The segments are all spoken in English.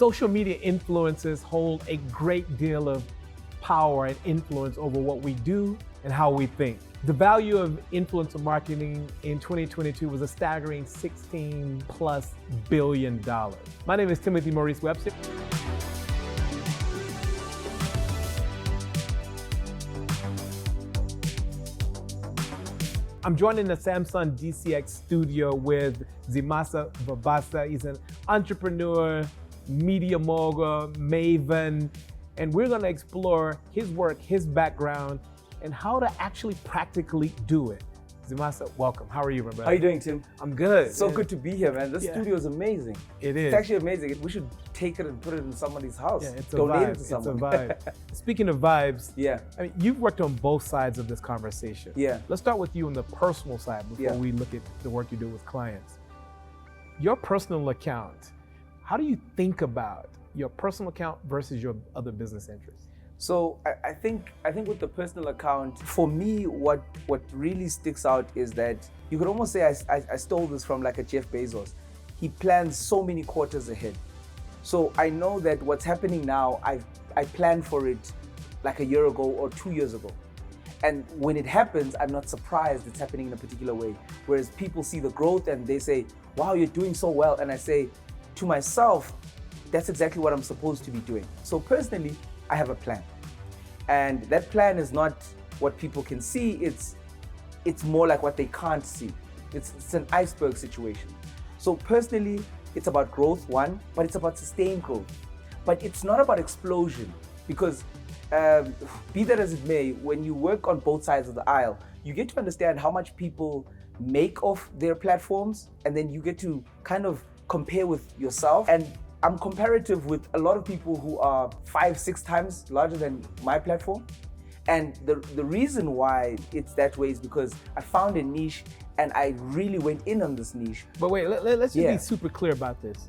Social media influencers hold a great deal of power and influence over what we do and how we think. The value of influencer marketing in 2022 was a staggering $16+ billion. My name is Timothy Maurice Webster. I'm joined in the Samsung DCX studio with Zimasa Vabaza. He's an entrepreneur, media mogul, maven, and we're going to explore his work, his background, and how to actually practically do it. Zimasa, welcome. How are you, my brother? How are you doing, Tim? I'm good. So good to be here, man. This studio is amazing. It is. It's actually amazing. We should take it and put it in somebody's house. Yeah, it's a Donate vibe. it to someone. It's a vibe. Speaking of vibes, Yeah. I mean, you've worked on both sides of this conversation. Yeah. Let's start with you on the personal side before we look at the work you do with clients. Your personal account, how do you think about your personal account versus your other business interests? So I think with the personal account, for me, what really sticks out is that you could almost say I stole this from like a Jeff Bezos. He plans so many quarters ahead. So I know that what's happening now, I planned for it like a year ago or 2 years ago. And when it happens, I'm not surprised it's happening in a particular way. Whereas people see the growth and they say, wow, you're doing so well. And I say to myself, that's exactly what I'm supposed to be doing. So personally, I have a plan. And that plan is not what people can see, it's more like what they can't see. It's an iceberg situation. So personally, it's about growth, one, but it's about sustained growth. But it's not about explosion, because be that as it may, when you work on both sides of the aisle, you get to understand how much people make of their platforms, and then you get to kind of compare with yourself. And I'm comparative with a lot of people who are 5-6 times larger than my platform. And the reason why it's that way is because I found a niche and I really went in on this niche. But wait, let's just be super clear about this.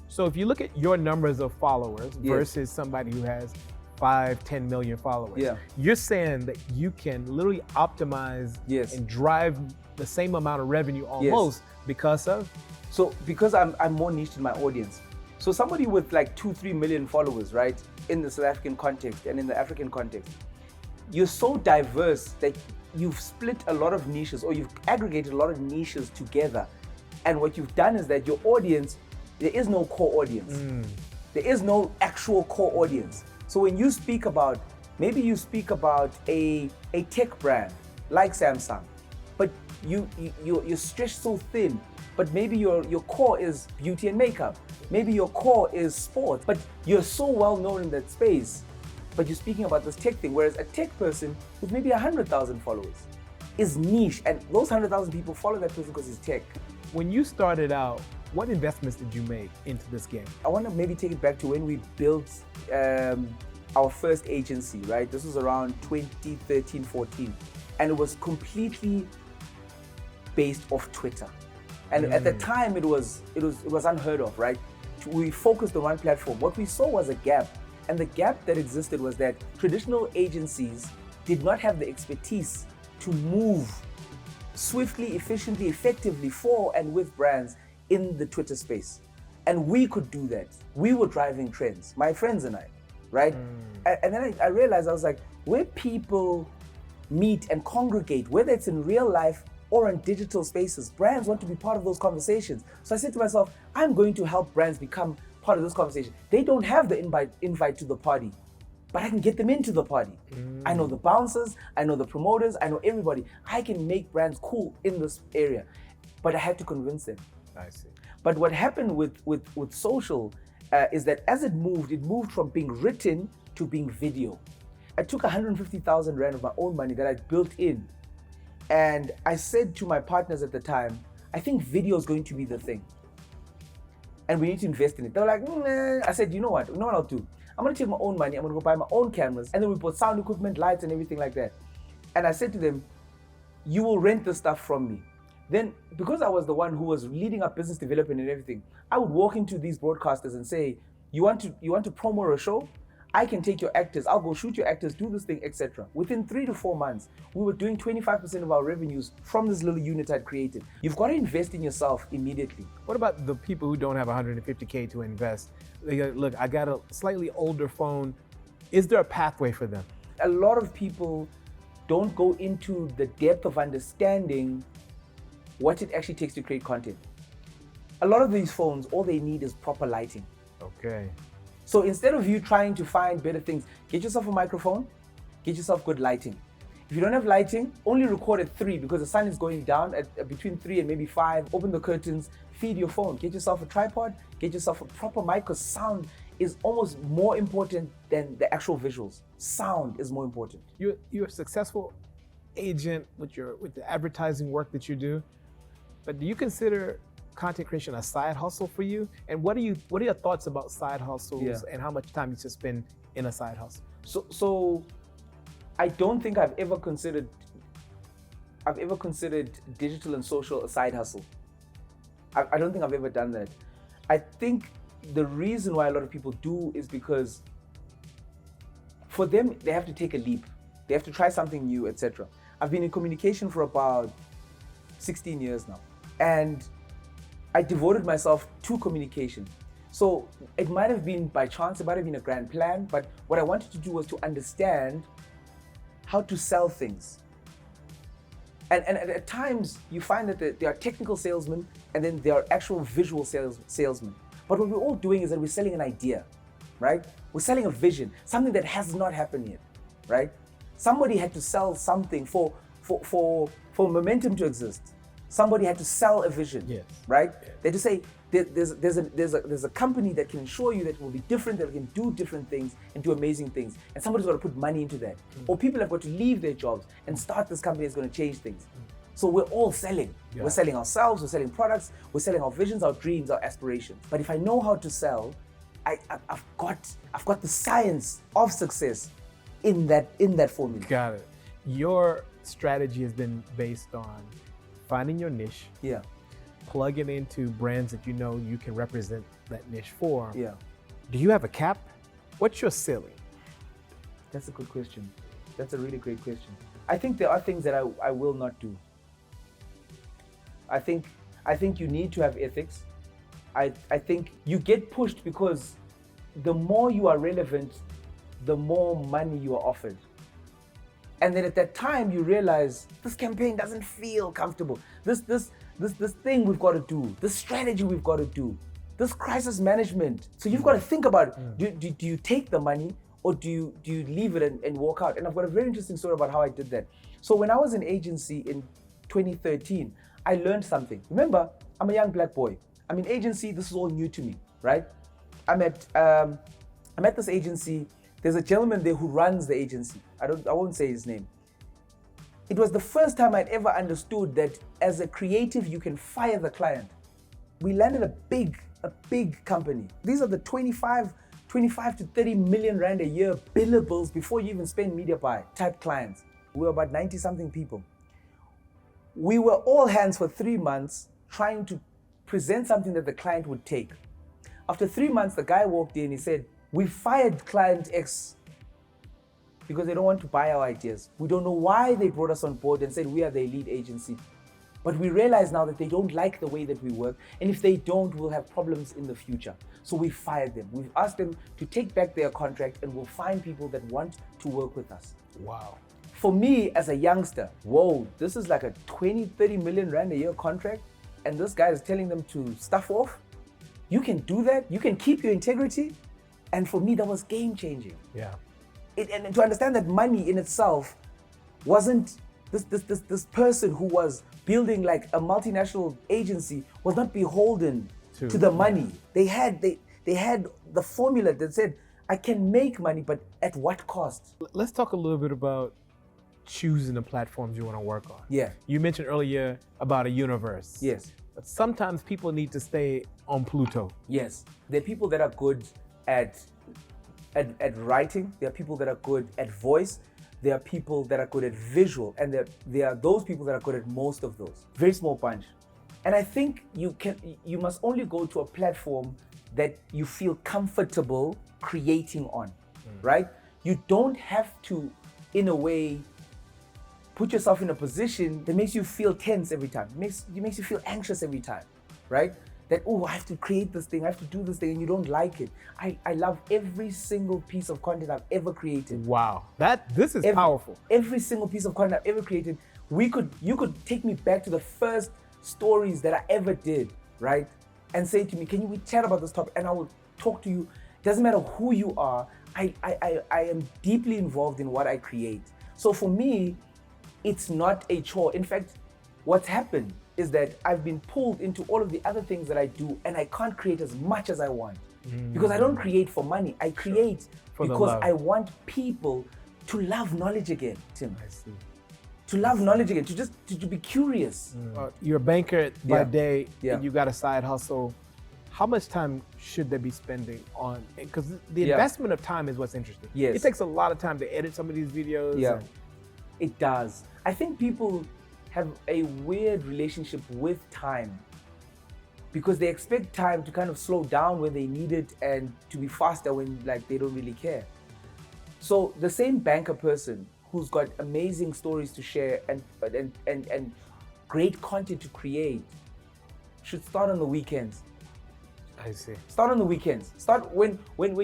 So if you look at your numbers of followers versus somebody who has 5-10 million followers, you're saying that you can literally optimize and drive the same amount of revenue almost because of? So because I'm more niched in my audience. So somebody with like 2-3 million followers, right, in the South African context and in the African context, you're so diverse that you've split a lot of niches, or you've aggregated a lot of niches together. And what you've done is that your audience, there is no core audience. There is no actual core audience. So when you speak about, maybe you speak about a tech brand like Samsung, but you're stretched so thin, but maybe your core is beauty and makeup. Maybe your core is sports, but you're so well known in that space, but you're speaking about this tech thing. Whereas a tech person with maybe 100,000 followers is niche, and those 100,000 people follow that person because he's tech. When you started out, what investments did you make into this game? I want to maybe take it back to when we built our first agency, right? This was around 2013, 14, and it was completely based off Twitter. And at the time, it was unheard of, right? We focused on one platform. What we saw was a gap. And the gap that existed was that traditional agencies did not have the expertise to move swiftly, efficiently, effectively for and with brands in the Twitter space. And we could do that. We were driving trends, my friends and I, right? And then I realized, I was like, where people meet and congregate, whether it's in real life or in digital spaces, brands want to be part of those conversations. So I said to myself, I'm going to help brands become part of this conversation. They don't have the invite to the party, but I can get them into the party. I know the bouncers, I know the promoters, I know everybody. I can make brands cool in this area, but I had to convince them. I see. But what happened with social is that as it moved from being written to being video. I took 150,000 Rand of my own money that I built in, and I said to my partners at the time, I think video is going to be the thing, and we need to invest in it. They were like, nah. I said, you know what I'll do? I'm gonna take my own money, I'm gonna go buy my own cameras, and then we bought sound equipment, lights, and everything like that. And I said to them, you will rent the stuff from me. Then, because I was the one who was leading up business development and everything, I would walk into these broadcasters and say, you want to promo a show? I can take your actors, I'll go shoot your actors, do this thing, etc. Within 3 to 4 months, we were doing 25% of our revenues from this little unit I'd created. You've got to invest in yourself immediately. What about the people who don't have 150K to invest? They go, look, I got a slightly older phone. Is there a pathway for them? A lot of people don't go into the depth of understanding what it actually takes to create content. A lot of these phones, all they need is proper lighting. Okay. So instead of you trying to find better things, get yourself a microphone, get yourself good lighting. If you don't have lighting, only record at 3 because the sun is going down at between 3 and maybe 5. Open the curtains, feed your phone, get yourself a tripod, get yourself a proper mic, because sound is almost more important than the actual visuals. Sound is more important. You're a successful agent with the advertising work that you do, but do you consider content creation a side hustle for you? And what are your thoughts about side hustles and how much time you should spend in a side hustle? So I don't think I've ever considered digital and social a side hustle. I don't think I've ever done that. I think the reason why a lot of people do is because for them, they have to take a leap. They have to try something new, etc. I've been in communication for about 16 years now. And I devoted myself to communication. So it might have been by chance, it might have been a grand plan, but what I wanted to do was to understand how to sell things. And at times, you find that there are technical salesmen and then there are actual visual salesmen. But what we're all doing is that we're selling an idea, right? We're selling a vision, something that has not happened yet, right? Somebody had to sell something for Momentum to exist. Somebody had to sell a vision, right? They had to say, there's a company that can ensure you that it will be different, that can do different things and do amazing things. And somebody's got to put money into that. Or people have got to leave their jobs and start this company that's going to change things. So we're all selling. We're selling ourselves, we're selling products, we're selling our visions, our dreams, our aspirations. But if I know how to sell, I've got the science of success in that formula. Got it. Your strategy has been based on finding your niche, plugging into brands that you know you can represent that niche for. Do you have a cap? What's your ceiling? That's a good question. That's a really great question. I think there are things that I will not do. I think you need to have ethics. I think you get pushed because the more you are relevant, the more money you are offered. And then at that time you realize this campaign doesn't feel comfortable. This thing we've got to do, this strategy we've got to do, this crisis management. So you've got to think about it. Do you take the money or do you leave it and walk out? And I've got a very interesting story about how I did that. So when I was in agency in 2013, I learned something. Remember, I'm a young black boy. I'm in agency, this is all new to me, right? I'm at this agency. There's a gentleman there who runs the agency. I won't say his name. It was the first time I'd ever understood that as a creative, you can fire the client. We landed a big company. These are the 25 to 30 million rand a year billables before you even spend media buy type clients. We were about 90 something people. We were all hands for 3 months trying to present something that the client would take. After 3 months, the guy walked in, he said, "We fired client X because they don't want to buy our ideas. We don't know why they brought us on board and said we are the lead agency. But we realize now that they don't like the way that we work. And if they don't, we'll have problems in the future. So we fired them. We've asked them to take back their contract and we'll find people that want to work with us." Wow. For me as a youngster, whoa, this is like a 20, 30 million rand a year contract. And this guy is telling them to stuff off. You can do that. You can keep your integrity. And for me, that was game changing. Yeah. And to understand that money in itself wasn't this person who was building like a multinational agency was not beholden to the money. They had the formula that said, I can make money, but at what cost? Let's talk a little bit about choosing the platforms you want to work on. Yeah. You mentioned earlier about a universe. Yes. But sometimes people need to stay on Pluto. Yes. There are people that are good at writing. There are people that are good at voice. There are people that are good at visual. And there are those people that are good at most of those. Very small bunch. And I think you must only go to a platform that you feel comfortable creating on. right? You don't have to, in a way, put yourself in a position that makes you feel tense every time. It makes you feel anxious every time, right? That, oh, I have to create this thing, I have to do this thing, and you don't like it. I love every single piece of content I've ever created. Wow, this is powerful. Every single piece of content I've ever created, you could take me back to the first stories that I ever did, right? And say to me, can we chat about this topic? And I will talk to you. Doesn't matter who you are, I am deeply involved in what I create. So for me, it's not a chore. In fact, what's happened is that I've been pulled into all of the other things that I do, and I can't create as much as I want. Because I don't create for money. I create because I want people to love knowledge again, Tim. I see. To love knowledge again, to be curious. You're a banker by day, Yeah. and you got a side hustle. How much time should they be spending on? Because the investment of time is what's interesting. Yes. It takes a lot of time to edit some of these videos. Yeah, and- it does. I think people have a weird relationship with time because they expect time to kind of slow down when they need it and to be faster when like they don't really care. So the same banker person who's got amazing stories to share and great content to create should start on the weekends. I see. Start on the weekends. Start when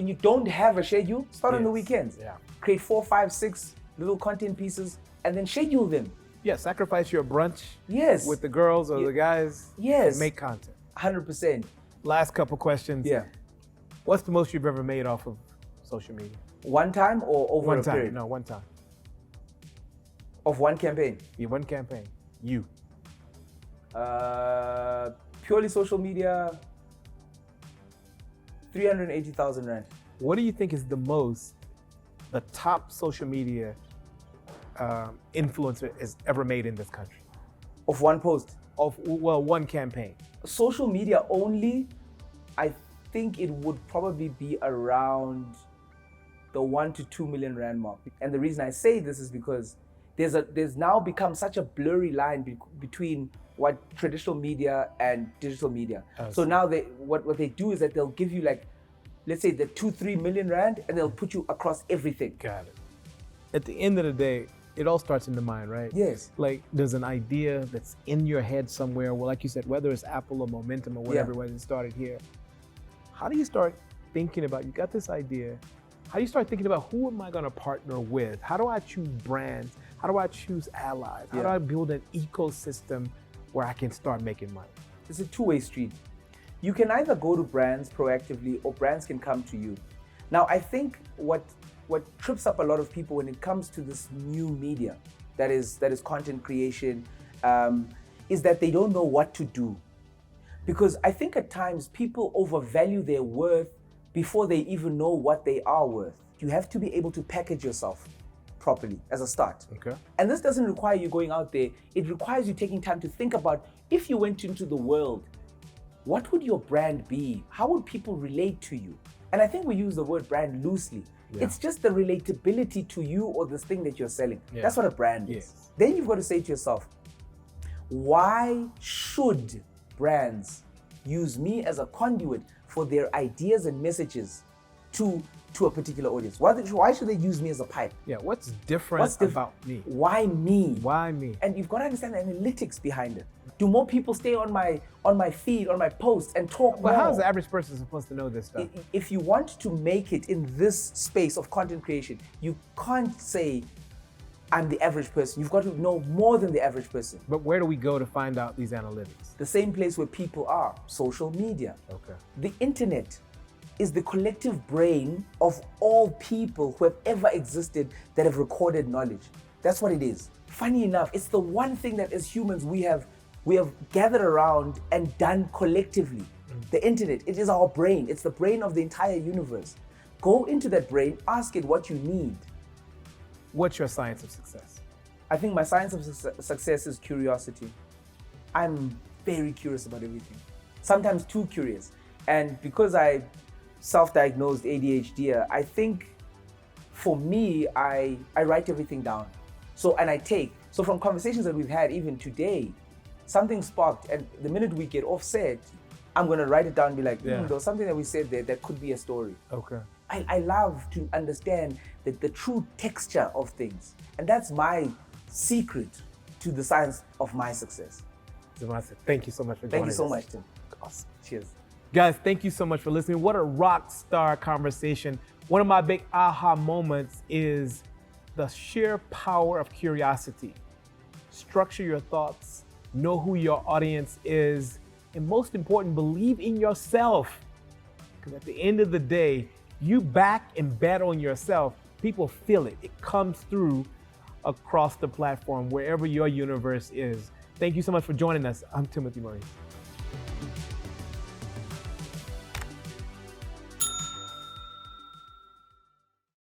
you don't have a schedule, start on the weekends. Yeah. Create 4, 5, 6 little content pieces and then schedule them. Yeah, sacrifice your brunch Yes. with the girls or the guys. Yes. And make content. 100%. Last couple questions. Yeah. What's the most you've ever made off of social media? One time or over One a time. period? No, one time. Of one campaign? Yeah, one campaign. You. Purely social media, 380,000 Rand. What do you think is the top social media influencer has ever made in this country? Of one post? One campaign. Social media only, I think it would probably be around the 1 to 2 million Rand mark. And the reason I say this is because there's now become such a blurry line between what traditional media and digital media. So now what they do is that they'll give you like, let's say the 2-3 million Rand, and they'll put you across everything. Got it. At the end of the day, it all starts in the mind, right? Yes. Like there's an idea that's in your head somewhere. Well, like you said, whether it's Apple or Momentum or whatever, whether it started here. How do you start thinking about, you got this idea, how do you start thinking about who am I gonna partner with? How do I choose brands? How do I choose allies? How do I build an ecosystem where I can start making money? It's a two-way street. You can either go to brands proactively or brands can come to you. Now, I think what trips up a lot of people when it comes to this new media, that is content creation, is that they don't know what to do. Because I think at times people overvalue their worth before they even know what they are worth. You have to be able to package yourself properly as a start. Okay. And this doesn't require you going out there. It requires you taking time to think about, if you went into the world, what would your brand be? How would people relate to you? And I think we use the word brand loosely. Yeah. It's just the relatability to you or this thing that you're selling. Yeah. That's what a brand is. Yes. Then you've got to say to yourself, why should brands use me as a conduit for their ideas and messages to a particular audience? Why should they use me as a pipe? Yeah, what's different about me? Why me? Why me? And you've got to understand the analytics behind it. Do more people stay on my feed, on my posts and talk more? But how is the average person supposed to know this stuff? If you want to make it in this space of content creation, you can't say, I'm the average person. You've got to know more than the average person. But where do we go to find out these analytics? The same place where people are, social media. Okay. The internet is the collective brain of all people who have ever existed that have recorded knowledge. That's what it is. Funny enough, it's the one thing that as humans we have gathered around and done collectively. The internet, it is our brain. It's the brain of the entire universe. Go into that brain, ask it what you need. What's your science of success? I think my science of success is curiosity. I'm very curious about everything. Sometimes too curious. And because I self-diagnosed ADHD, I think for me, I write everything down. So from conversations that we've had even today, something sparked, and the minute we get offset, I'm gonna write it down and be like, there was something that we said there that could be a story. Okay. I love to understand the true texture of things. And that's my secret to the science of my success. Zimasa, thank you so much for joining us. Thank you so much, Tim. Awesome. Cheers. Guys, thank you so much for listening. What a rock star conversation. One of my big aha moments is the sheer power of curiosity. Structure your thoughts, know who your audience is, and most important, believe in yourself. Because at the end of the day, you back and bet on yourself. People feel it. It comes through across the platform, wherever your universe is. Thank you so much for joining us. I'm Timothy Maurice.